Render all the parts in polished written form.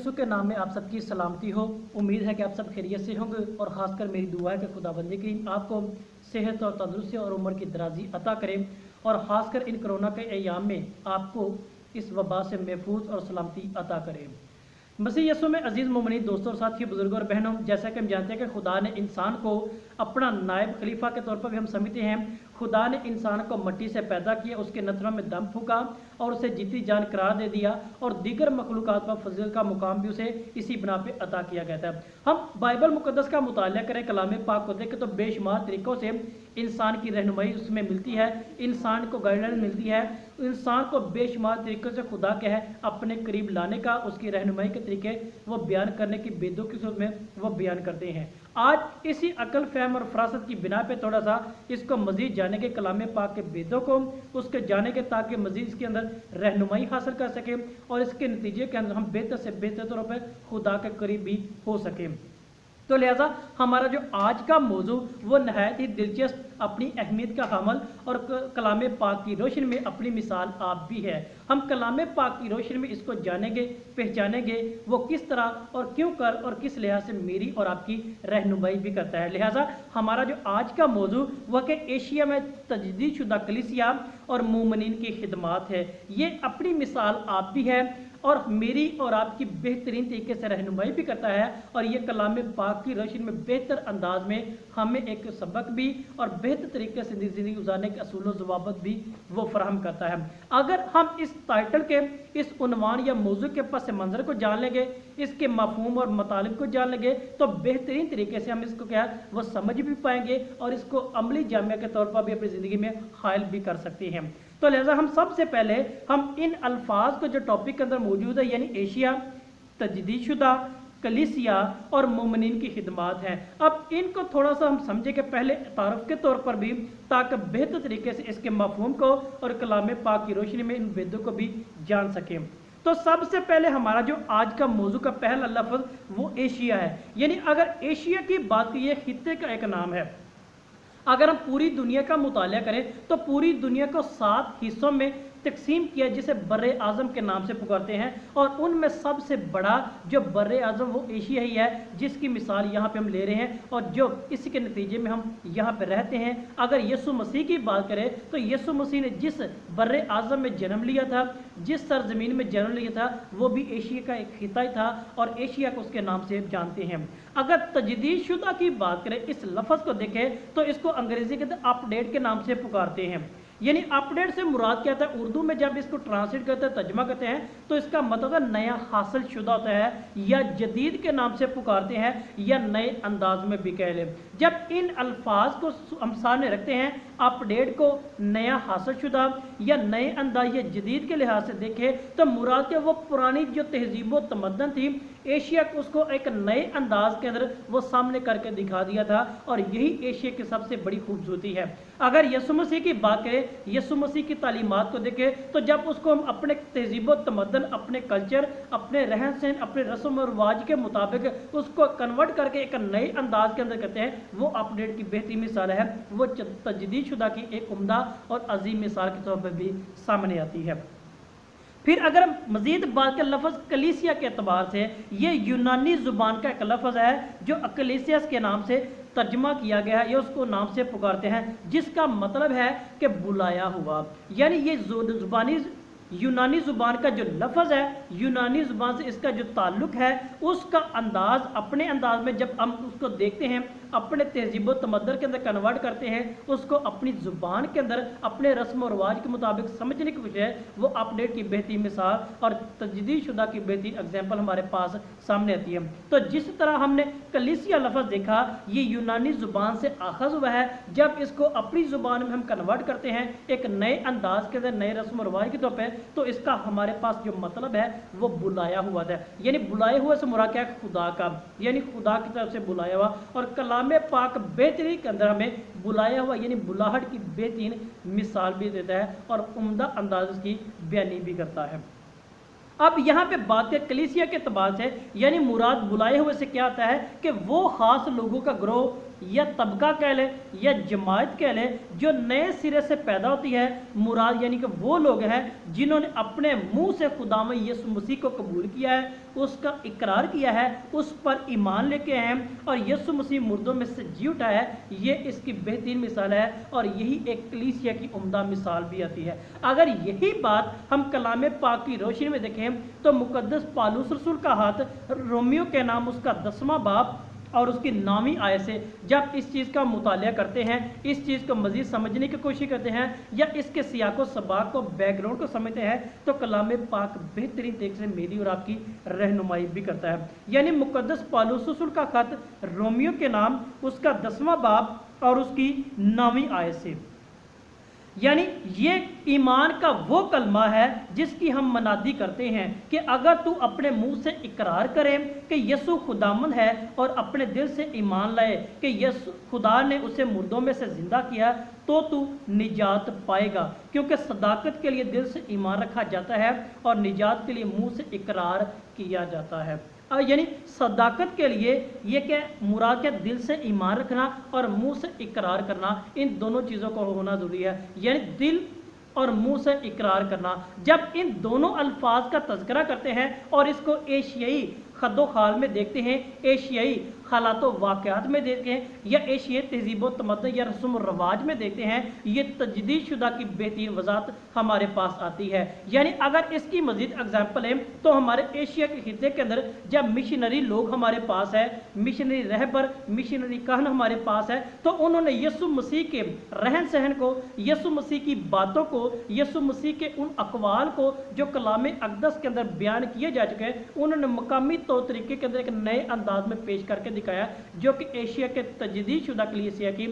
यीशु के नाम में आप सबकी सलामती हो। उम्मीद है कि आप सब खैरियत से होंगे और ख़ासकर मेरी दुआ है कि खुदाबंदी करीम आपको सेहत और तंदुरुस्ती और उम्र की दराजी अता करे और ख़ासकर इन कोरोना के अयाम में आपको इस वबा से महफूज और सलामती अता करे। मसीह यीशु में अजीज़ मोमिनीन दोस्तों और साथियों, बुजुर्गों और बहनों, जैसा कि हम जानते हैं कि खुदा ने इंसान को अपना नायब खलीफा के तौर पर भी हम समझते हैं। खुदा ने इंसान को मिट्टी से पैदा किया, उसके नथनों में दम फूका और उसे जीती जान करार दे दिया और दीगर मखलूकात पर फजल का मुकाम भी उसे इसी बना पे अता किया गया था। हम बाइबल मुकद्दस का मुताला करें, कलाम पाक को देखें तो बेशुमार तरीक़ों से इंसान की रहनुमाई उसमें मिलती है, इंसान को गाइडेंस मिलती है, इंसान को बेशुमार तरीक़ों से खुदा के है अपने करीब लाने का, उसकी रहनुमाई के तरीके वो बयान करने की बेदों की सूरत में वो बयान करते हैं। आज इसी अकल, फहम और फरासत की बिना पे थोड़ा सा इसको मजीद जाने के, कलाम पाक के बेदों को उसके जाने के, ताकि मजीद इसके अंदर रहनुमाई हासिल कर सके और इसके नतीजे के अंदर हम बेहतर से बेहतर तौर पर खुदा के करीब भी हो सके। तो लिहाजा हमारा जो आज का मौजू वो नहायत ही दिलचस्प, अपनी अहमियत का हमल और कलाम पाक की रोशनी में अपनी मिसाल आप भी है। हम कलाम पाक की रोशनी में इसको जानेंगे, पहचानेंगे वो किस तरह और क्यों कर और किस लिहाज से मेरी और आपकी रहनुमाई भी करता है। लिहाजा हमारा जो आज का मौजू वह कि एशिया में तजदीद शुदा कलीसिया और मोमिनीन की खिदमात है। ये अपनी मिसाल आप भी है और मेरी और आपकी बेहतरीन तरीके से रहनुमाई भी करता है और ये कलाम पाक की रोशनी में बेहतर अंदाज में हमें एक सबक भी और बेहतर तरीके से ज़िंदगी गुजारने के असूल ज़वाबत भी वो फराहम करता है। अगर हम इस टाइटल के, इस उन्वान या मौजू के पस मंज़र को जान लेंगे, इसके मफहूम और मतालिब को जान लेंगे, तो बेहतरीन तरीके से हम इसको क्या वो समझ भी पाएंगे और इसको अमली जामिया के तौर पर भी अपनी ज़िंदगी में हायल भी कर सकते हैं। तो लिहाजा हम सबसे पहले हम इन अल्फाज को जो टॉपिक के अंदर मौजूद है, यानी एशिया, तजदीद शुदा कलीसिया और मोमिनीन की खिदमात हैं, अब इनको थोड़ा सा हम समझे कि पहले तारुफ के तौर पर भी, ताकि बेहतर तरीके से इसके मफहूम को और कलाम पाक की रोशनी में इन भेदों को भी जान सकें। तो सबसे पहले हमारा जो आज का मौजू का पहला लफ्ज़ वो एशिया है। यानी अगर एशिया की बात की, ये खित्ते का एक नाम है। अगर हम पूरी दुनिया का मुताला करें तो पूरी दुनिया को 7 हिस्सों में तकसीम किया, जिसे बर्रे आज़म के नाम से पुकारते हैं और उनमें सबसे बड़ा जो बर्रे आज़म वो एशिया ही है, जिसकी मिसाल यहाँ पे हम ले रहे हैं और जो इसी के नतीजे में हम यहाँ पे रहते हैं। अगर यीशु मसीह की बात करें तो यीशु मसीह ने जिस बर्रे आज़म में जन्म लिया था, जिस सरजमीन में जन्म लिया था, वो भी एशिया का एक खिता ही था और एशिया को उसके नाम से जानते हैं। अगर तजदीद शुदा की बात करें, इस लफ्ज़ को देखें तो इसको अंग्रेजी के अपडेट के नाम से पुकारते हैं। यानी अपडेट से मुराद क्या था, उर्दू में जब इसको ट्रांसलेट करते हैं, तर्जमा करते हैं, तो इसका मतलब है नया हासिल शुदा होता है या जदीद के नाम से पुकारते हैं या नए अंदाज में भी कह लें। जब इन अल्फाज को हम सामने रखते हैं, अपडेट को नया हासिल शुदा या नए अंदाज या जदीद के लिहाज से देखें, तो मुराद के वो पुरानी जो तहजीब व तमद्दन थी, एशिया को उसको एक नए अंदाज के अंदर वो सामने करके दिखा दिया था और यही एशिया की सबसे बड़ी खूबसूरती है। अगर यीशु मसीह की बात करें, यीशु मसीह की तालीमात को देखें, तो जब उसको हम अपने तहजीब व तमद्दन, अपने कल्चर, अपने रहन सहन, अपने रस्म और रिवाज के मुताबिक उसको कन्वर्ट करके एक नए अंदाज के अंदर करते हैं, वो अपडेट की बेहतरीन मिसाल है। वो तजदीद शुदा की एक उम्दा और अजीम मिसाल के तौर पर भी सामने आती है। फिर अगर हम मजीद बात करें लफ्ज़ कलीसिया के अतबार से, ये यूनानी ज़ुबान का एक लफ्ज़ है जो अकलीसियस के नाम से तर्जमा किया गया है या उसको नाम से पुकारते हैं, जिसका मतलब है कि बुलाया हुआ। यानी ये ज़ुबानी यूनानी ज़ुबान का जो लफ्ज़ है, यूनानी ज़ुबान से इसका जो ताल्लुक़ है, उसका अंदाज़, अपने अंदाज में जब हम उसको देखते हैं, अपने तहजीब व तमद्दन के अंदर कन्वर्ट करते हैं, उसको अपनी ज़ुबान के अंदर अपने रस्म और रिवाज के मुताबिक समझने की कोशिश है, वो अपडेट की बेहतरीन मिसाल और तजदीद शुदा की बेहतरीन एग्जाम्पल हमारे पास सामने आती है। तो जिस तरह हमने कलीसिया लफ्ज़ देखा, ये यूनानी ज़ुबान से आखज़ हुआ है। जब इसको अपनी ज़ुबान में हम कन्वर्ट करते हैं एक नए अंदाज के अंदर, नए रस्म और रिवाज के तौर पर, तो इसका हमारे पास जो मतलब है वो बुलाया हुआ था। यानी बुलाए हुए से मुराद क्या है, खुदा का, यानी खुदा की तरफ से बुलाया हुआ। और कलाम पाक बेहतरीन के अंदर हमें बुलाया हुआ यानी बुलाहट की बेहतरीन मिसाल भी देता है और उम्दा अंदाज की बयानी भी करता है। अब यहाँ पे बात है कलीसिया के तबार से, यानी मुराद बुलाए हुए से क्या आता है कि वो खास लोगों का ग्रोह या तबका कह लें या जमात कह लें, जो नए सिरे से पैदा होती है, मुराद यानी कि वो लोग हैं जिन्होंने अपने मुंह से खुदावंद यीशु मसीह को कबूल किया है, उसका इकरार किया है, उस पर ईमान लेके आए हैं और यीशु मसीह मुर्दों में से जी उठा है। ये इसकी बेहतरीन मिसाल है और यही एक कलीसिया की उम्दा मिसाल भी आती है। अगर यही बात हम कलाम पाक की रोशनी में देखें तो मुकद्दस पौलुस रसूल का हाथ रोमियो के नाम उसका 10वां बाब और उसकी 9वीं आयत से जब इस चीज़ का मुतालिया करते हैं, इस चीज़ को मज़ीद समझने की कोशिश करते हैं या इसके सियाको सबाक को, बैकग्राउंड को समझते हैं, तो कलाम पाक बेहतरीन तरीके से मेरी और आपकी रहनुमाई भी करता है। यानी मुकद्दस पौलुस रसूल का खत रोमियो के नाम उसका 10वां बाब और उसकी 9वीं आयत से, यानी ये ईमान का वो कलमा है जिसकी हम मनादी करते हैं कि अगर तू अपने मुंह से इकरार करे कि यीशु खुदामंद है और अपने दिल से ईमान लाए कि यीशु खुदा ने उसे मुर्दों में से जिंदा किया, तो तू निजात पाएगा। क्योंकि सदाकत के लिए दिल से ईमान रखा जाता है और निजात के लिए मुंह से इकरार किया जाता है। यानी सदाकत के लिए ये क्या मुराद है, दिल से ईमान रखना और मुंह से इकरार करना, इन दोनों चीज़ों को होना ज़रूरी है। यानी दिल और मुंह से इकरार करना। जब इन दोनों अल्फाज का तज़किरा करते हैं और इसको एशियाई खद्दो खाल में देखते हैं, एशियाई हालातों वाक़यात में देखते हैं या एशियाई तहजीब तमद्दुन या रस्म और रवाज में देखते हैं, ये तजदीद शुदा की बेहतरीन वजाहत हमारे पास आती है। यानी अगर इसकी मज़ीद एग्जाम्पल है तो हमारे एशिया के खित्ते के अंदर जब मिशनरी लोग हमारे पास है, मिशनरी रहबर, मिशनरी कहन हमारे पास है, तो उन्होंने यीशु मसीह के रहन सहन को, यीशु मसीह की बातों को, यीशु मसीह के उन अकवाल को जो कलाम अक़दस के अंदर बयान किए जा चुके हैं, उन्होंने मकामी तौर तरीके के अंदर एक नए अंदाज में पेश करके दिखाया, जो कि एशिया के तजदीद शुदा कलीसिया की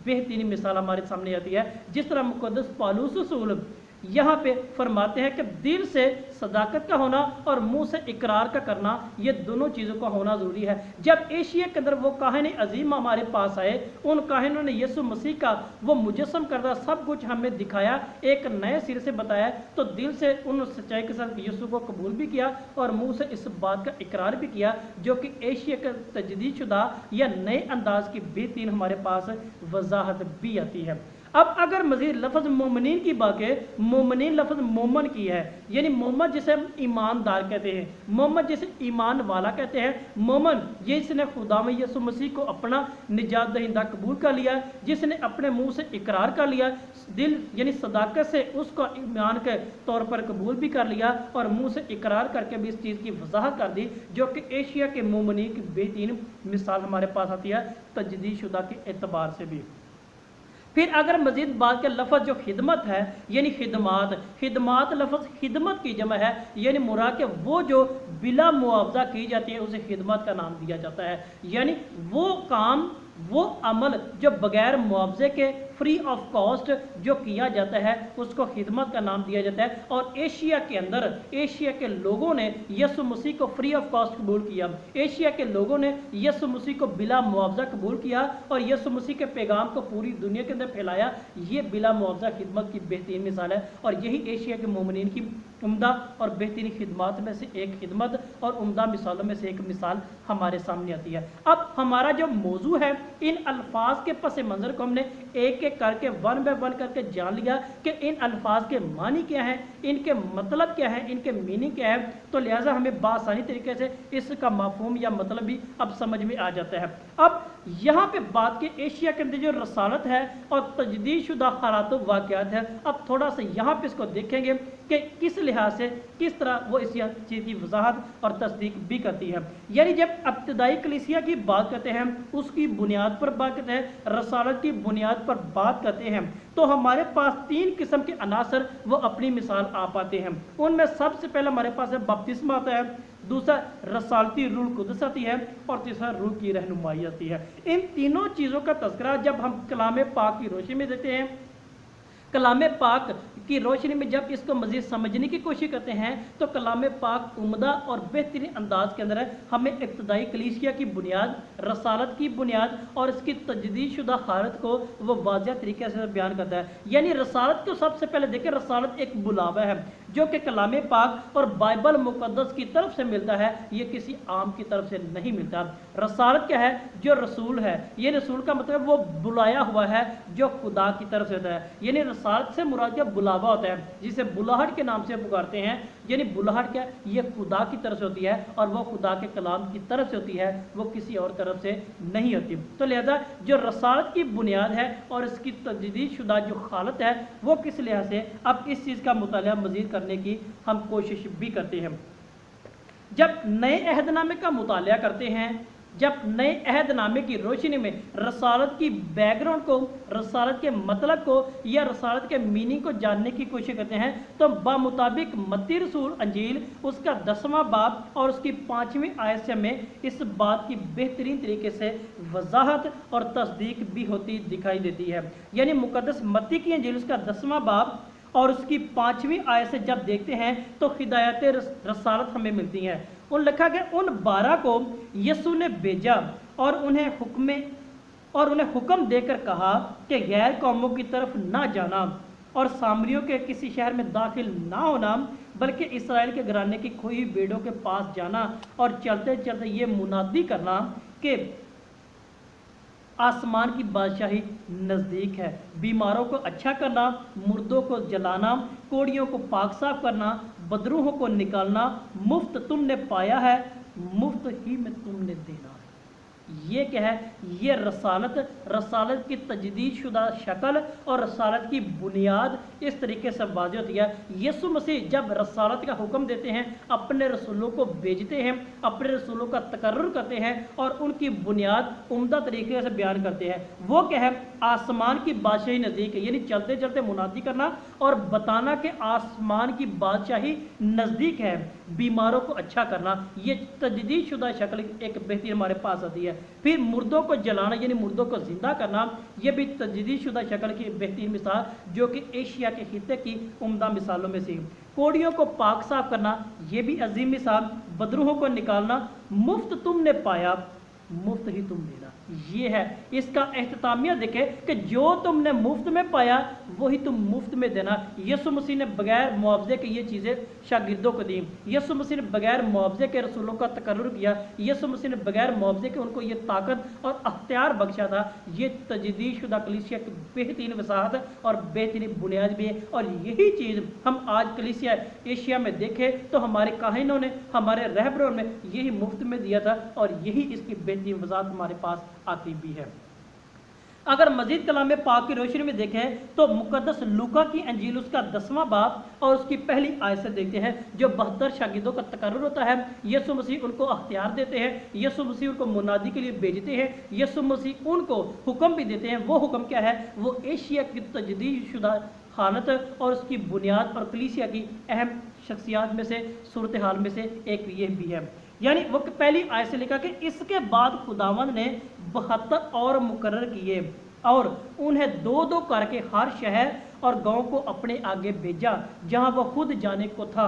बेहतरीन मिसाल हमारे सामने आती है। जिस तरह मुकद्दस पौलुस रसूल यहाँ पे फरमाते हैं कि दिल से सदाकत का होना और मुंह से इकरार का करना, ये दोनों चीज़ों का होना ज़रूरी है। जब एशिया के अंदर वो काहिन अजीम हमारे पास आए, उन काहिनों ने यीशु मसीह का वो मुजस्सम करदा सब कुछ हमें दिखाया, एक नए सिरे से बताया, तो दिल से उन सच्चाई के साथ यीशु को कबूल भी किया और मुंह से इस बात का इकरार भी किया, जो कि एशिया का तजदीद शुदा या नए अंदाज की बेहतरीन हमारे पास वजाहत भी आती है। अब अगर मजीद लफ्ज़ मोमिनीन की बात है, मोमिनीन लफ्ज़ मोमन की है, यानी मोमन जिसे हम ईमानदार कहते हैं, मोमन जिसे ईमान वाला कहते हैं, मोमन ये जिसने खुदावंद यीशु मसीह को अपना निजात दहिंदा कबूल कर लिया, जिसने अपने मुंह से इकरार कर लिया, दिल यानी सदाकत से उसको ईमान के तौर पर कबूल भी कर लिया और मुंह से इकरार करके भी इस चीज़ की वजाहत कर दी, जो कि एशिया के मोमिनीन की बेहतरीन मिसाल हमारे पास आती है तजदीद शुदा के एतबार से भी। फिर अगर मजीद बात के लफ्ज़ जो खिदमत है, यानी खिदमात, खिदमात लफ्ज़ खिदमत की जमा है, यानी मुराद के वो जो बिला मुआवजा की जाती है उसे खिदमत का नाम दिया जाता है। यानी वो काम, वो अमल जो बगैर मुआवजे के फ्री ऑफ कॉस्ट जो किया जाता है उसको खिदमत का नाम दिया जाता है। और एशिया के अंदर एशिया के लोगों ने यीशु मसीह को फ्री ऑफ कॉस्ट कबूल किया, एशिया के लोगों ने यीशु मसीह को बिला मुआवजा कबूल किया और यीशु मसीह के पैगाम को पूरी दुनिया के अंदर फैलाया। ये बिला मुआवजा खिदमत की बेहतरीन मिसाल है और यही एशिया के मोमिनीन की उम्दा और बेहतरीन खिदमत में से एक खिदमत और उम्दा मिसालों में से एक मिसाल हमारे सामने आती है। अब हमारा जो मौजू है, इन अल्फाज के पस मंज़र को हमने एक एक करके वन बाय वन करके जान लिया कि इन अल्फाज के मानी क्या हैं, इनके मतलब क्या है, इनके मीनिंग क्या है, तो लिहाजा हमें बासानी तरीके से इसका मफहूम या मतलब भी अब समझ में आ जाता है। अब यहाँ पे बात की एशिया के अंदर जो रसालत है और तजदीद शुदा हालात वाक़यात है, अब थोड़ा सा यहाँ पे इसको देखेंगे कि किस लिहाज से किस तरह वो इस चीज़ की वजाहत और तस्दीक भी करती है। यानी जब इब्तिदाई कलीसिया की बात करते हैं, उसकी बुनियाद पर बात करते हैं, रसालत की बुनियाद पर बात करते हैं, तो हमारे पास 3 किस्म के अनासर वो अपनी मिसाल आ पाते हैं। उनमें सबसे पहले हमारे पास है बपतिस्मा आता है, दूसरा रसालती रूह कुदस आती है और तीसरा रूह की रहनुमाई आती है। इन तीनों चीज़ों का तज़किरा जब हम कलाम पाक की रोशनी में देते हैं, कलाम पाक की रोशनी में जब इसको मज़ीद समझने की कोशिश करते हैं तो कलाम पाक उम्दा और बेहतरीन अंदाज के अंदर हमें इब्तदाई कलीसिया की बुनियाद, रसालत की बुनियाद और इसकी तजदीद शुदा हालत को वो वाज़िह तरीके से बयान करता है। यानी रसालत को सबसे पहले देखें, रसालत एक बुलावा है जो कि कलाम पाक और बाइबल मुकद्दस की तरफ से मिलता है, ये किसी आम की तरफ से नहीं मिलता। रसालत क्या है? जो रसूल है। ये रसूल का मतलब वो बुलाया हुआ है जो खुदा की तरफ से होता है। यानी रसालत से मुराद क्या? बुलावा होता है, जिसे बुलाहट के नाम से पुकारते हैं। यानी बुलाहट क्या? ये खुदा की तरफ से होती है और वो खुदा के कलाम की तरफ से होती है, वो किसी और तरफ से नहीं होती। तो लिहाजा जो रसालत की बुनियाद है और इसकी तजदीद शुदा जो हालत है वो किस लिहाज से, अब इस चीज़ का मुताला मज़ीद करने की हम कोशिश भी करते हैं। जब नए अहदनामे का मुताला करते हैं, जब नए अहदनामे की रोशनी में रसालत की बैकग्राउंड को, रसालत के मतलब को या रसालत के मीनिंग को जानने की कोशिश करते हैं, तो बामुताबिक मत्ती रसूल अंजील उसका 10वां बाब और उसकी 5वीं आयत से हमें इस बात की बेहतरीन तरीके से वजाहत और तस्दीक भी होती दिखाई देती है। यानी मुकद्दस मत्ती की अंजील उसका 10वां बाब और उसकी 5वीं आयत से जब देखते हैं तो हिदायत रसालत हमें मिलती हैं। उन लिखा गया, उन 12 को यीशु ने भेजा और उन्हें हुक्म देकर कहा कि गैर कौमों की तरफ ना जाना और सामरियों के किसी शहर में दाखिल ना होना, बल्कि इसराइल के घराने की खोई हुई भेड़ों के पास जाना और चलते चलते ये मुनादी करना कि आसमान की बादशाही नज़दीक है। बीमारों को अच्छा करना, मुर्दों को जलाना, कोड़ियों को पाक साफ करना, बदरूहों को निकालना, मुफ्त तुमने पाया है, मुफ्त ही में तुमने देना है। ये क्या है? ये रसालत, रसालत की तजदीद शुदा शक्ल और रसालत की बुनियाद इस तरीके से वाज़ेह होती है। यीशु मसीह जब रसालत का हुक्म देते हैं, अपने रसूलों को भेजते हैं, अपने रसूलों का तकर्रुर करते हैं और उनकी बुनियाद उम्दा तरीके से बयान करते हैं। वो क्या है? आसमान की बादशाही नज़दीक है। यानी चलते चलते मुनादी करना और बताना कि आसमान की बादशाही नज़दीक है, बीमारों को अच्छा करना, ये तजदीद शुदा शक्ल एक बेहतरीन हमारे पास आती है। फिर मुर्दों को जलाना यानी मुर्दों को जिंदा करना, यह भी तजदीद शुदा शक्ल की बेहतरीन मिसाल जो कि एशिया के खित्ते की उम्दा मिसालों में से। कोड़ियों को पाक साफ करना, यह भी अजीम मिसाल। बदरूहों को निकालना, मुफ्त तुमने पाया, मुफ्त ही तुम देना, ये है इसका एहततामिया। देखे कि जो तुमने मुफ्त में पाया वही तुम मुफ्त में देना। यीशु मसीह ने बगैर मुआवजे के ये चीज़ें शागिर्दों को दी। यीशु मसीह ने बगैर मुआवजे के रसूलों का तकर्रुर किया। यीशु मसीह ने बगैर मुआवजे के उनको ये ताकत और अख्तियार बख्शा था। ये तजदीद शुदा कलीसिया की बेहतरीन वसाहत और बेहतरीन बुनियाद भी है। और यही चीज़ हम आज कलीसिया एशिया में देखें तो हमारे काहिनों ने, हमारे रहबरों ने यही मुफ्त में दिया था और यही इसकी बेहतरीन वजाहत हमारे पास आती भी है। अगर मजीद कलाम पाक की रोशनी में देखें तो मुकद्दस लूका की अंजील उसका 10वां बाब और उसकी पहली आयत से देखते हैं, जो 72 शागिर्दों का तकर्रुर होता है। यीशु मसीह उनको अख्तियार देते हैं, यीशु मसीह उनको मुनादी के लिए भेजते हैं, यीशु मसीह उनको हुक्म भी देते हैं। वो हुक्म क्या है? वो एशिया की तजदीद शुदा हालत और उसकी बुनियाद और कलीसिया की अहम शख्सियात में से, सूरत हाल में से एक ये भी है। यानी वो पहली आयत से लिखा कि इसके बाद खुदावंद ने 72 और मुकर्रर किए और उन्हें 2-2 करके हर शहर और गांव को अपने आगे भेजा जहां वो खुद जाने को था।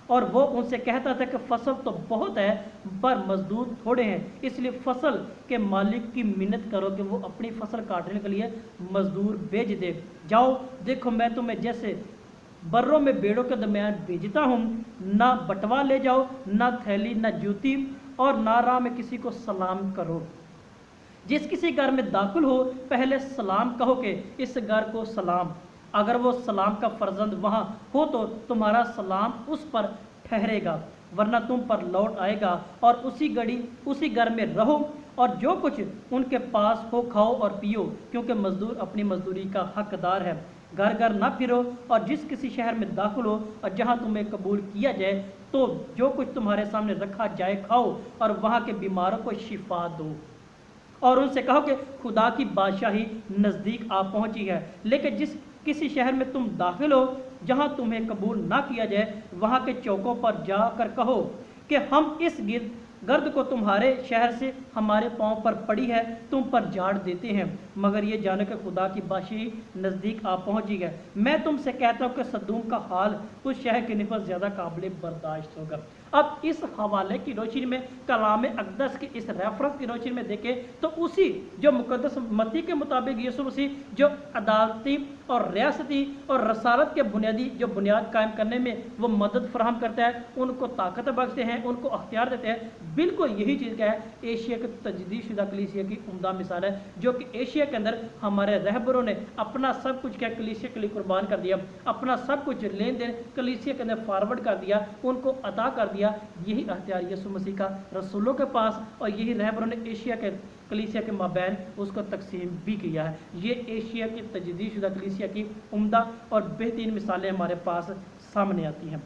और वो उनसे कहता था कि फसल तो बहुत है पर मजदूर थोड़े हैं, इसलिए फसल के मालिक की मिन्नत करो कि वो अपनी फसल काटने के लिए मजदूर भेज दे। जाओ, देखो मैं तुम्हें जैसे बर्रों में भेड़ों के दरमियान भेजता हूँ। ना बटवा ले जाओ, ना थैली, ना जूती, और ना राह में किसी को सलाम करो। जिस किसी घर में दाखिल हो पहले सलाम कहो कि इस घर को सलाम। अगर वो सलाम का फर्जंद वहाँ हो तो तुम्हारा सलाम उस पर ठहरेगा, वरना तुम पर लौट आएगा। और उसी घड़ी उसी घर में रहो और जो कुछ उनके पास हो खाओ और पियो, क्योंकि मजदूर अपनी मजदूरी का हकदार है। घर घर ना फिरो और जिस किसी शहर में दाखिल हो और जहाँ तुम्हें कबूल किया जाए तो जो कुछ तुम्हारे सामने रखा जाए खाओ और वहाँ के बीमारों को शिफा दो। और उनसे कहो कि खुदा की बादशाही नज़दीक आ पहुँची है। लेकिन जिस किसी शहर में तुम दाखिल हो जहाँ तुम्हें कबूल ना किया जाए, वहाँ के चौकों पर जाकर कहो कि हम इस गिर्द गर्द को तुम्हारे शहर से हमारे पांव पर पड़ी है, तुम पर झाड़ देते हैं, मगर ये जाने के खुदा की बादशाही नज़दीक आ पहुंची है। मैं तुमसे कहता हूँ कि सदूम का हाल उस शहर के निस्बत ज़्यादा काबिल बर्दाश्त होगा। अब इस हवाले की रोशनी में, कलाम अक़दस की इस रेफरेंस की रोशनी में देखें तो उसी जो मुकद्दस मत्ती के मुताबिक यीशु मसीह जो अदालती और रियासती और रसालत के बुनियादी जो बुनियाद कायम करने में वो मदद फराहम करता है, उनको ताकत बख्शते हैं, उनको अख्तियार देते हैं, बिल्कुल यही चीज़ क्या है एशिया के तजदीदशुदा कलीसिया की उम्दा मिसाल है, जो कि एशिया के अंदर हमारे रहबरों ने अपना सब कुछ क्या कलीसिया के लिए कुर्बान कर दिया, अपना सब कुछ लेन देन कलीसिया के अंदर फॉरवर्ड कर दिया, उनको अता कर दिया। यही अख्तियार यीशु मसीह का रसूलों के पास और यही रहबरों ने एशिया के कलीसिया के माबैन उसको तकसीम भी किया है। ये एशिया की तजदीदशुदा कलीसिया की उम्दा और बेहतरीन मिसालें हमारे पास सामने आती हैं।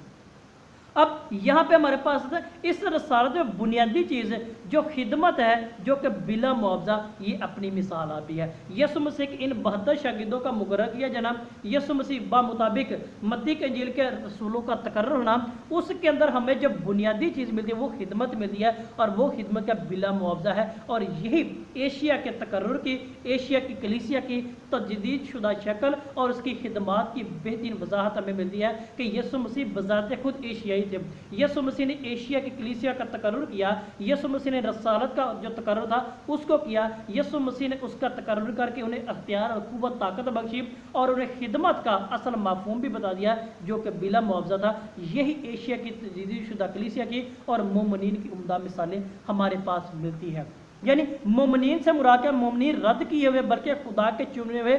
अब यहाँ पे हमारे पास इस रसालत में बुनियादी चीज़ जो खिदमत है, जो कि बिला मुआवजा, ये अपनी मिसाल आती है। यीशु मसीह के इन 72 शागिदों का मुकर्रर किया जाना, यीशु मसीह बामुताबिक मत्ती के इंजील के रसूलों का तकर्रर होना, उसके अंदर हमें जो बुनियादी चीज़ मिलती है वो खिदमत मिलती है और वो खिदमत का बिला मुआवजा है। और यही एशिया के तकर्रर की, एशिया की कलीसिया की तजदीदशुदा शक्ल और उसकी खिदमत की बेहतरीन वजाहत हमें मिलती है कि यीशु मसीह बज़ाते खुद एशियाई थे। यीशु मसीह ने एशिया की कलीसिया का तकर्रुर किया, यीशु मसीह ने रसालत का जो तकर्रुर था उसको किया, यीशु मसीह ने उसका तकर्रुर करके उन्हें अख्तियार और कुव्वत ताकत बख्शी और उन्हें खिदमत का असल मफ़हूम भी बता दिया जो कि बिला मुआवजा था। यही एशिया की तजदीदशुदा कलीसिया की और मोमिनीन की उम्दा मिसालें हमारे पास मिलती हैं। यानी मोमिनीन से मुराद है मोमिनीन रद्द किए हुए, बल्कि खुदा के चुने हुए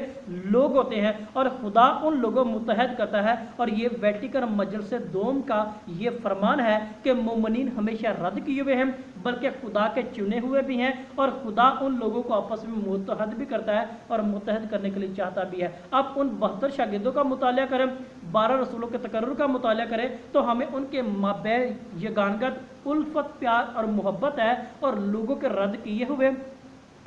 लोग होते हैं और खुदा उन लोगों मुत्तहद करता है। और ये वेटिकन मजलिस दोम का ये फरमान है कि मोमिनीन हमेशा रद्द किए हुए हैं, बल्कि खुदा के चुने हुए भी हैं और खुदा उन लोगों को आपस में मुत्तहद भी करता है और मुत्तहद करने के लिए चाहता भी है। अब उन 72 शागिदों का मुताला करें, 12 रसूलों के तकर्रुर का मुताला करें तो हमें उनके माबैन यगानगत उल्फत, प्यार और मोहब्बत है और लोगों के रद्द किए हुए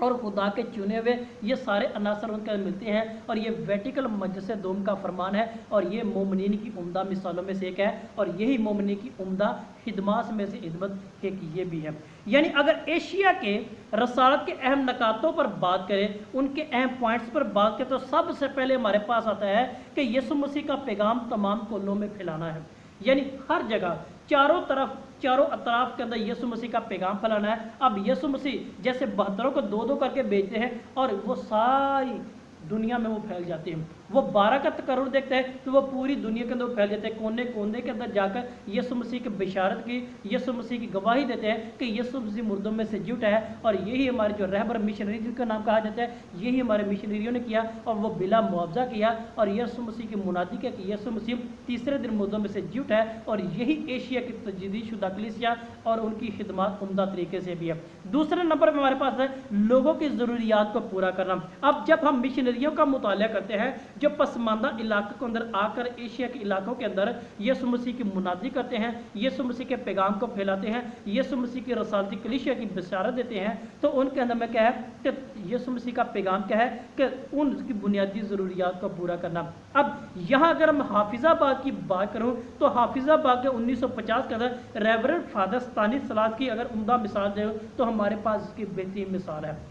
और खुदा के चुने हुए ये सारे अनासर उनके मिलते हैं। और ये वेटिकल मजलिस दोम का फरमान है और ये मोमिनीन की उम्दा मिसालों में से एक है और यही मोमिनीन की उम्दा खिदमत में से खिदमत एक ये भी है। यानी अगर एशिया के रसालत के अहम नकातों पर बात करें, उनके अहम पॉइंट्स पर बात करें तो सबसे पहले हमारे पास आता है कि यीशु मसीह का पैगाम तमाम कोलों में फैलाना है। यानी हर जगह चारों तरफ, चारों अतराफ के अंदर यीशु मसीह का पैगाम फैलाना है। अब यीशु मसीह जैसे 72 को 2-2 करके भेजते हैं और वो सारी दुनिया में वो फैल जाते हैं। वो 12 का तकर्रुर देखते हैं तो वो पूरी दुनिया के अंदर फैल जाते हैं, कोने कोने के अंदर जाकर यीशु मसीह की बिशारत की, यीशु मसीह की गवाही देते हैं कि यीशु मसीह मुर्दों में से जी उठा है। और यही हमारे जो रहबर मिशनरी जिनका नाम कहा जाता है, यही हमारे मिशनरियों ने किया और वो बिला मुआवजा किया और यीशु मसीह की मुनादी किया कि यीशु मसीह तीसरे दिन मुर्दों में से जी उठा है। और यही एशिया की तजदीदशुदा कलीसिया और उनकी खिदमत उम्दा तरीके से भी है। दूसरे नंबर पर हमारे पास है लोगों की ज़रूरियात को पूरा करना। अब जब हम मिशनरियों का मुताला करते हैं जो पसमानदा इलाकों के अंदर आकर एशिया के इलाकों के अंदर यीशु मसीह की मुनादी करते हैं, यीशु मसीह के पैगाम को फैलाते हैं, यीशु मसीह की रसालती कलीसिया की बिशारत देते हैं, तो उनके अंदर में क्या है कि यीशु मसीह का पैगाम क्या है कि उनकी बुनियादी ज़रूरियात को पूरा करना। अब यहाँ अगर मैं हाफिज़ाबाद की बात करूँ तो हाफिज़ाबाद के 1950 के अंदर रेवरेंड फादर स्तानिस्लास की अगर उम्दा मिसाल दे तो हमारे पास इसकी बेहतरीन मिसाल है।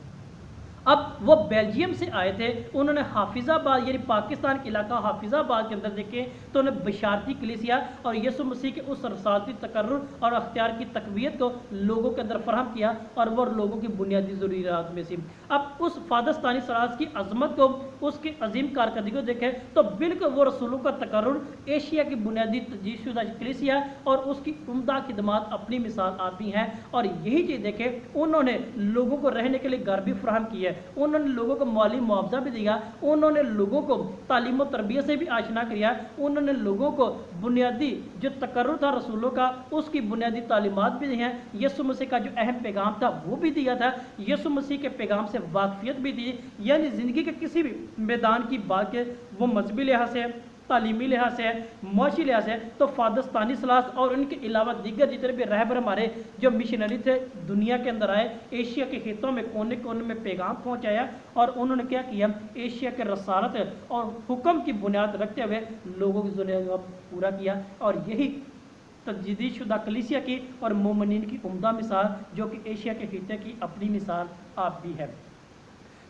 अब वो बेल्जियम से आए थे, उन्होंने हाफिज़ाबाद यानी पाकिस्तान के इलाका हाफिज़ाबाद के अंदर देखे तो उन्हें बशारती कलीसिया और यीशु मसीह के उस रसालती तकर्रुर और अख्तियार की तकवीत को लोगों के अंदर फराहम किया और वो लोगों की बुनियादी ज़रूरियात में से। अब उस फादर स्तानिस्लास की अजमत को, उसकी अजीम कारकर्दगी को देखें तो बिल्कुल वो रसूलों का तकर्रुर, एशिया की बुनियादी तजदीदशुदा कलीसिया और उसकी उम्दा खिदमत अपनी मिसाल आती हैं। और यही चीज़ देखें, उन्होंने लोगों को रहने के लिए घर भी फराहम किया, उन्होंने लोगों को माली मुआवजा भी दिया, उन्होंने लोगों को तालीम और तरबियत से भी आशना किया, उन्होंने लोगों को बुनियादी जो तकर्रुर था रसूलों का उसकी बुनियादी तालीमात भी दी हैं। यीशु मसीह का जो अहम पैगाम था वो भी दिया था, यीशु मसीह के पैगाम से वाकफियत भी दी। यानी ज़िंदगी के किसी भी मैदान की बात के वो मजहबी लिहाज से, तालीमी लिहाज से, मौशी लिहाज से, तो फादर स्तानिस्लास और उनके अलावा दीगर जितने भी रहबर हमारे जो मिशनरी थे दुनिया के अंदर आए, एशिया के खितों में कोने कोने में पैगाम पहुंचाया और उन्होंने क्या किया, एशिया के रसालत और हुक्म की बुनियाद रखते हुए लोगों की ज़रूरत को पूरा किया। और यही तजदीदशुदा कलीसिया की और मोमिनीन की उम्दा मिसाल, जो कि एशिया के खिते की अपनी मिसाल आप भी है।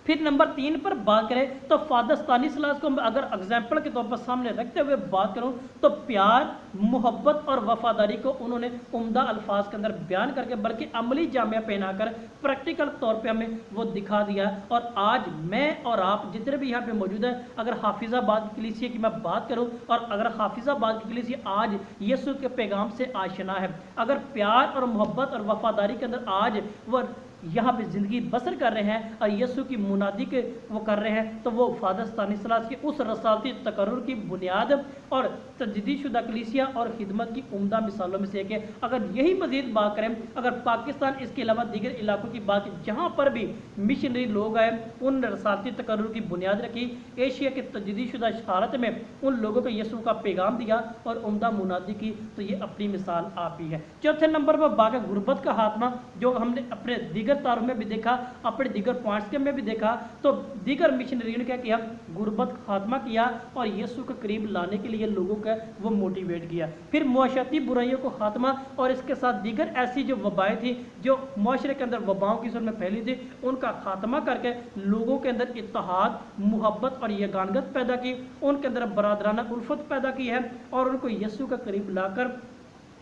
फिर नंबर 3 पर बात करें तो फादर स्तानिस्लास को अगर एग्जाम्पल के तौर पर सामने रखते हुए बात करूं तो प्यार, मोहब्बत और वफादारी को उन्होंने उम्दा अल्फाज के अंदर बयान करके बल्कि अमली जामिया पहनाकर प्रैक्टिकल तौर पे हमें वो दिखा दिया। और आज मैं और आप जितने भी यहाँ पे मौजूद हैं, अगर हाफिजाबाद की कलीसिया की मैं बात करूँ और अगर हाफिजाबाद की कलीसिया आज यीशु के पैगाम से आशना है, अगर प्यार और मोहब्बत और वफादारी के अंदर आज वह यहाँ पे ज़िंदगी बसर कर रहे हैं और यीशु की मुनादी के वो कर रहे हैं, तो वो फादर स्तानिस्लास की उस रसालती तकर्रुर की बुनियाद और तजदीदशुदा कलीसिया और खिदमत की उम्दा मिसालों में से एक है। अगर यही मजीद बात करें, अगर पाकिस्तान इसके अलावा दीगर इलाकों की बात जहाँ पर भी मिशनरी लोग आए उन रसालती तकर्रुर की बुनियाद रखी, एशिया के तजदीदशुदा हालत में उन लोगों को यीशु का पैगाम दिया और उम्दा मुनादी की, तो ये अपनी मिसाल आप ही है। चौथे नंबर पर बात है गुर्बत का खात्मा, जो हमने अपने दीगर तारों में भी देखा, अपने दीगर पॉइंट्स के में भी देखा, तो दीगर मिशनरियों ने क्या किया, गुर्बत खात्मा किया और यीशु के करीब लाने के लिए लोगों का वो मोटिवेट किया। फिर मुआशरती बुराइयों को खात्मा और इसके साथ दीगर ऐसी जो वबाएं थी जो मुआशरे के अंदर वबाओं की सूरत में फैली थी, उनका खात्मा करके लोगों के अंदर इत्तेहाद, मोहब्बत और यगानगत पैदा की, उनके अंदर बरादराना उल्फत पैदा की है और उनको यीशु के करीब लाकर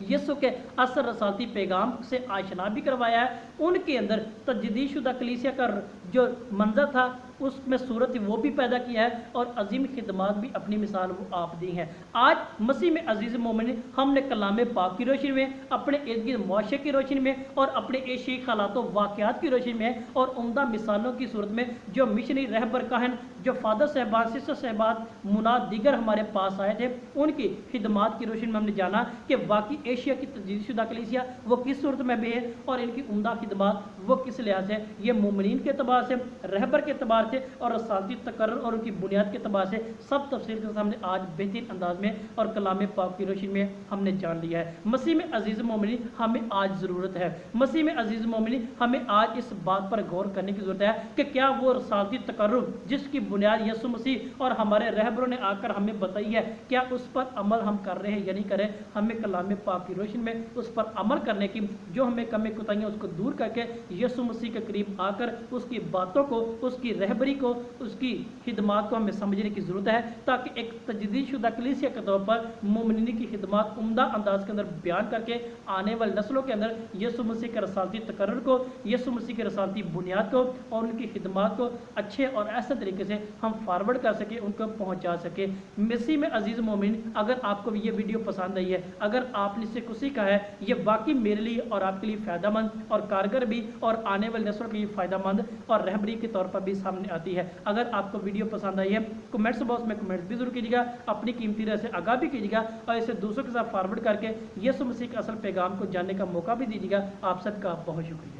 यीशु के असर रसालती पैगाम से आशना भी करवाया है। उनके अंदर तजदीदशुदा कलीसिया का जो मंजर था उसमें सूरत वो भी पैदा किया है और अजीम खिदमात भी अपनी मिसाल वो आप दी हैं। आज मसीह में अजीज़ मोमिन हमने कलाम पाक की रोशनी में, अपने इर्द गिर्द मुआशरे की रोशनी में और अपने एशियाई हालातों वाक़यात की रोशनी में और उम्दा मिसालों की सूरत में जो मिशनरी रहबर काहन, जो फादर साहबान, सिस्टर साहबान, मुनाद दीगर हमारे पास आए थे, उनकी खिदमात की रोशनी में हमने जाना कि वाकई एशिया की तजदीदशुदा कलीसिया वो किस सूरत में भी है और इनकी उम्दा खिदमात वो किस लिहाज से, ये मोमिनीन के अतबार से, रहबर के अतबार से और रसालती तकर्रुर और उनकी बुनियाद के अतबार से सब तफसील के सामने आज बेहतरीन अंदाज में और कलाम पाक की रोशनी में हमने जान लिया है। मसीह में अजीज़ मोमिनीन हमें आज ज़रूरत है, मसीह में अजीज़ मोमिनीन हमें आज इस बात पर गौर करने की ज़रूरत है कि क्या वो रसालती तकर्रुर जिसकी बुनियाद यीशु मसीह और हमारे रहबरों ने आकर हमें बताई है, क्या उस पर अमल हम कर रहे हैं या नहीं कर रहे। हमें कलाम पाक की रोशनी में उस पर अमल करने की, जो हमें कमी कुताहियाँ उसको दूर करके यीशु मसीह के करीब आकर उसकी बातों को, उसकी रहबरी को, उसकी खिदमात को हमें समझने की ज़रूरत है, ताकि एक तजदीदशुदा कलीसिया के तौर पर मोमिनीन की खिदमात उम्दा अंदाज के अंदर बयान करके आने वाली नस्लों के अंदर यीशु मसीह के रसालती तकर्रुर को, यीशु मसीह के रसालती बुनियाद को और उनकी खिदमात को अच्छे और ऐसे तरीके से हम फॉरवर्ड कर सके, उनको पहुँचा सके। मसीह में अजीज़ मोमिन, अगर आपको ये वीडियो पसंद आई है, अगर आपने इससे कुछ सीखा है, ये वाकई मेरे लिए और आपके लिए फ़ायदेमंद और कारगर भी और आने वाली नस्लों के लिए फ़ायदेमंद और रहबरी के तौर पर भी सामने आती है। अगर आपको वीडियो पसंद आई है, कमेंट्स बॉक्स में कमेंट्स भी जरूर कीजिएगा, अपनी कीमती राय से आगाह भी कीजिएगा और इसे दूसरों के साथ फॉरवर्ड करके यीशु मसीह के असल पैगाम को जानने का मौका भी दीजिएगा। आप सबका बहुत शुक्रिया।